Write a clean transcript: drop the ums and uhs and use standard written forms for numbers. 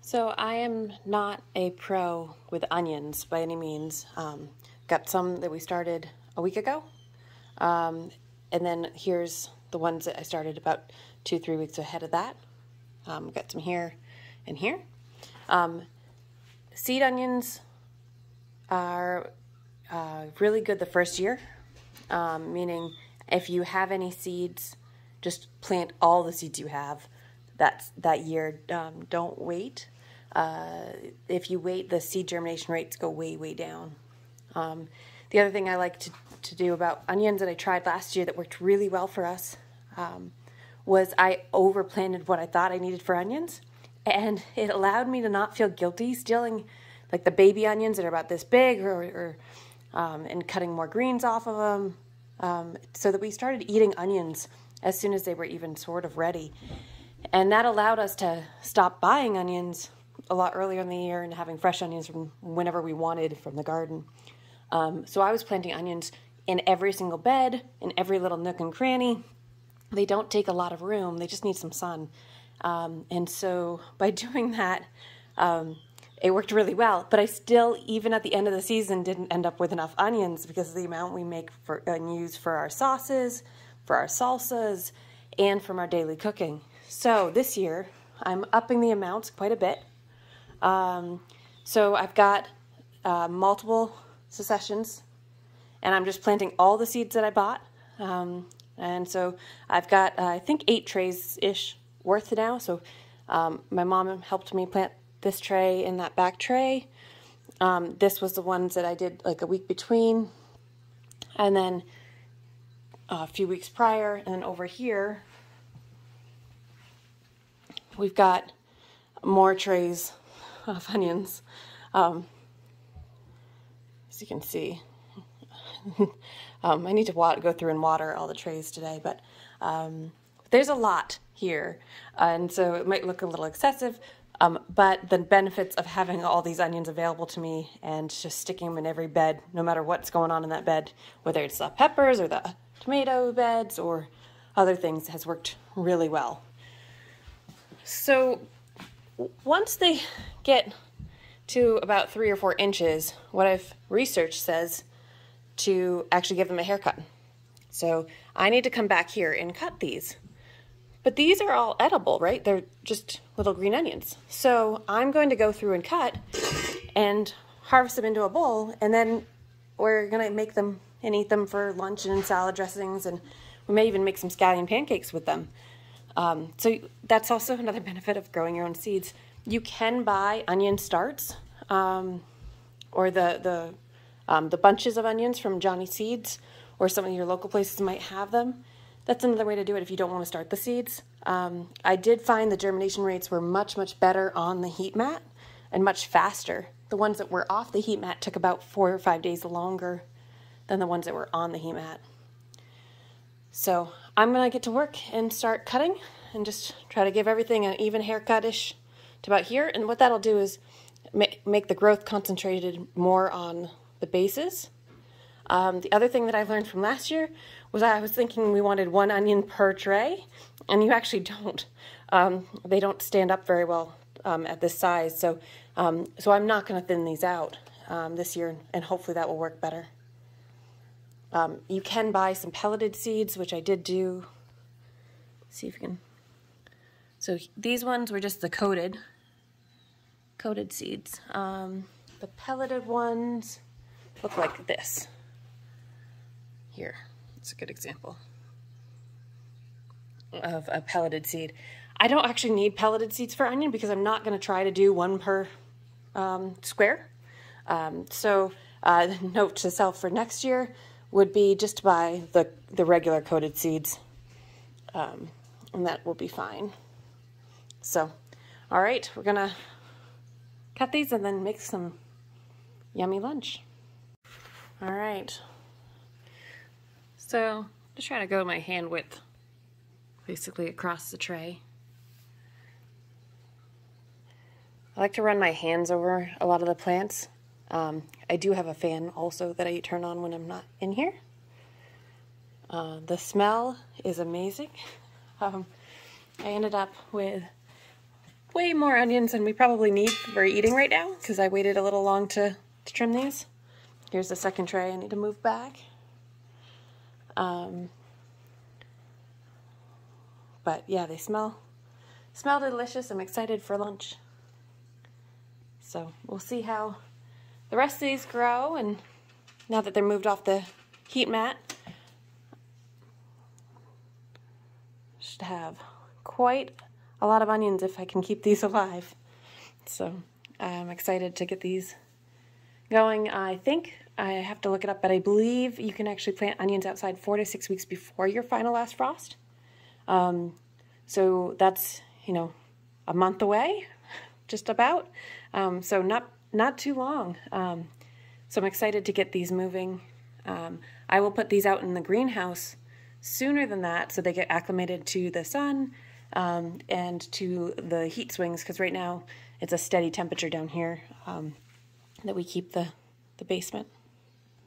So I am not a pro with onions by any means. Got some that we started a week ago. And then here's the ones that I started about 2-3 weeks ahead of that. Got some here and here. Seed onions are really good the first year, meaning if you have any seeds, just plant all the seeds you have that year. Don't wait. If you wait, the seed germination rates go way, way down. The other thing I like to do about onions that I tried last year that worked really well for us was I overplanted what I thought I needed for onions, and it allowed me to not feel guilty stealing like the baby onions that are about this big and cutting more greens off of them, so that we started eating onions as soon as they were even sort of ready. And that allowed us to stop buying onions a lot earlier in the year and having fresh onions from whenever we wanted from the garden. So I was planting onions in every single bed, in every little nook and cranny. They don't take a lot of room. They just need some sun. And so by doing that, it worked really well. But I still, even at the end of the season, didn't end up with enough onions because of the amount we make and use for our sauces, for our salsas, and from our daily cooking. So this year, I'm upping the amounts quite a bit. So I've got multiple successions, and I'm just planting all the seeds that I bought. And so I've got, I think, 8 trays-ish worth now. So my mom helped me plant this tray and that back tray. This was the ones that I did like a week between, and then a few weeks prior, and then over here, we've got more trays of onions. As you can see, I need to go through and water all the trays today, but there's a lot here, and so it might look a little excessive, but the benefits of having all these onions available to me and just sticking them in every bed, no matter what's going on in that bed, whether it's the peppers or the tomato beds or other things, has worked really well. So once they get to about 3 or 4 inches, what I've researched says to actually give them a haircut. So I need to come back here and cut these. But these are all edible, right? They're just little green onions. So I'm going to go through and cut and harvest them into a bowl, and then we're going to make them and eat them for lunch and in salad dressings, and we may even make some scallion pancakes with them. So that's also another benefit of growing your own seeds. You can buy onion starts, or the bunches of onions from Johnny Seeds, or some of your local places might have them. That's another way to do it if you don't want to start the seeds. I did find the germination rates were much, much better on the heat mat and much faster. The ones that were off the heat mat took about 4 or 5 days longer than the ones that were on the heat mat. So I'm going to get to work and start cutting and just try to give everything an even haircut-ish to about here. And what that'll do is make the growth concentrated more on the bases. The other thing that I learned from last year was I was thinking we wanted 1 onion per tray, and you actually don't. They don't stand up very well at this size, so I'm not going to thin these out this year, and hopefully that will work better. You can buy some pelleted seeds, which I did do. Let's see if you can. So these ones were just the coated seeds. The pelleted ones look like this. Here, it's a good example of a pelleted seed. I don't actually need pelleted seeds for onion because I'm not going to try to do 1 per square. So note to self for next year would be just to buy the regular coated seeds, and that will be fine. So, all right, we're gonna cut these and then make some yummy lunch. All right, so just trying to go my hand width basically across the tray. I like to run my hands over a lot of the plants. I do have a fan also that I turn on when I'm not in here. The smell is amazing. I ended up with way more onions than we probably need for eating right now because I waited a little long to trim these. Here's the second tray I need to move back. But yeah, they smell delicious. I'm excited for lunch. So we'll see how the rest of these grow, and now that they're moved off the heat mat, should have quite a lot of onions if I can keep these alive. So I'm excited to get these going. I think I have to look it up, but I believe you can actually plant onions outside 4 to 6 weeks before your final last frost. So that's, you know, a month away, just about. So not too long. So I'm excited to get these moving. I will put these out in the greenhouse sooner than that so they get acclimated to the sun and to the heat swings, because right now it's a steady temperature down here that we keep the basement.